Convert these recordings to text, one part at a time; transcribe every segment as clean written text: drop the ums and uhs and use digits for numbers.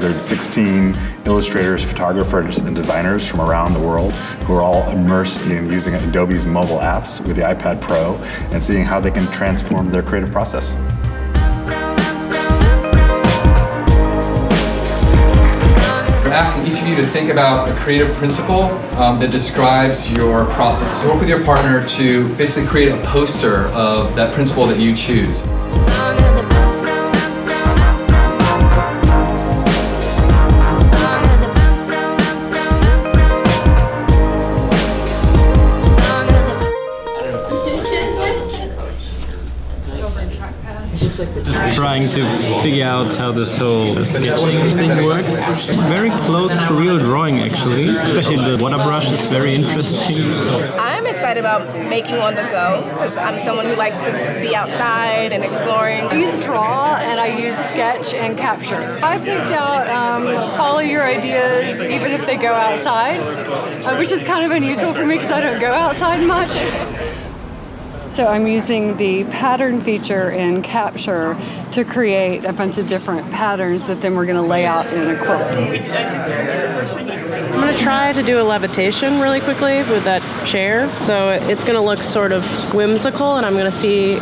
gathered 16 illustrators, photographers, and designers from around the world who are all immersed in using Adobe's mobile apps with the iPad Pro and seeing how they can transform their creative process. I'm asking each of you to think about a creative principle that describes your process. Work with your partner to basically create a poster of that principle that you choose. Just trying to figure out how this whole sketching thing works. It's very close to real drawing, actually. Especially the water brush is very interesting. I'm excited about making on the go because I'm someone who likes to be outside and exploring. I use Draw and I use Sketch and Capture. I picked out follow your ideas even if they go outside, which is kind of unusual for me because I don't go outside much. So I'm using the pattern feature in Capture to create a bunch of different patterns that then we're going to lay out in a quilt. I'm going to try to do a levitation really quickly with that chair. So it's going to look sort of whimsical, and I'm going to see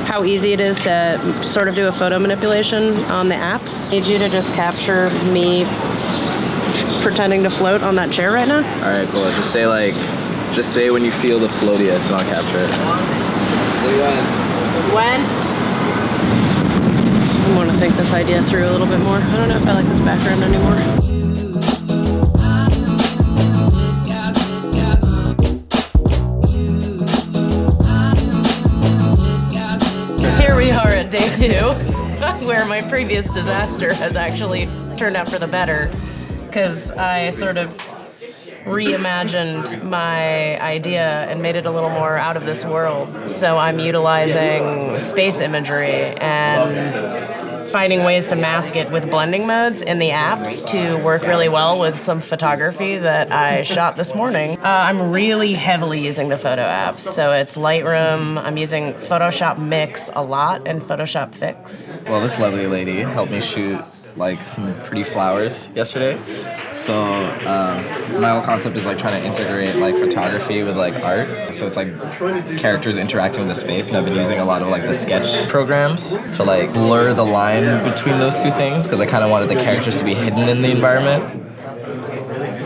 how easy it is to sort of do a photo manipulation on the apps. I need you to just capture me pretending to float on that chair right now. All right, cool. Just say when you feel the floatiest, and I'll capture it. Say When? I want to think this idea through a little bit more. I don't know if I like this background anymore. Here we are at day 2, where my previous disaster has actually turned out for the better, because I sort of reimagined my idea and made it a little more out of this world. So I'm utilizing space imagery and finding ways to mask it with blending modes in the apps to work really well with some photography that I shot this morning. I'm really heavily using the photo apps. So it's Lightroom, I'm using Photoshop Mix a lot and Photoshop Fix. Well, this lovely lady helped me shoot like some pretty flowers yesterday. So my whole concept is like trying to integrate like photography with like art. So it's like characters interacting with the space, and I've been using a lot of like the sketch programs to like blur the line between those two things because I kind of wanted the characters to be hidden in the environment.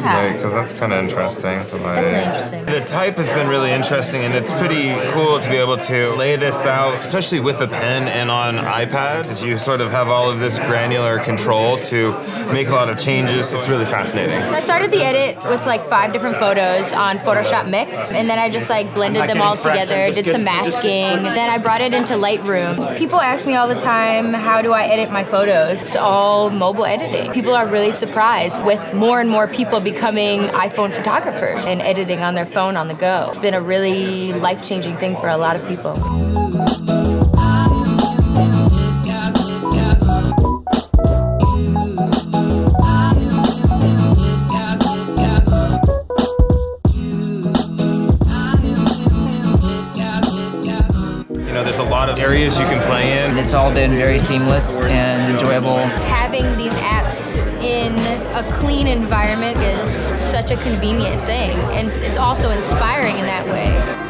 Because that's kind of interesting. The type has been really interesting, and it's pretty cool to be able to lay this out, especially with a pen and on iPad, because you sort of have all of this granular control to make a lot of changes. It's really fascinating. So I started the edit with like 5 different photos on Photoshop Mix, and then I just like blended them all together, did some masking. Then I brought it into Lightroom. People ask me all the time, how do I edit my photos? It's all mobile editing. People are really surprised with more and more people becoming iPhone photographers and editing on their phone on the go. It's been a really life-changing thing for a lot of people. There's a lot of areas you can play in. It's all been very seamless and enjoyable. Having these apps in a clean environment is such a convenient thing, and it's also inspiring in that way.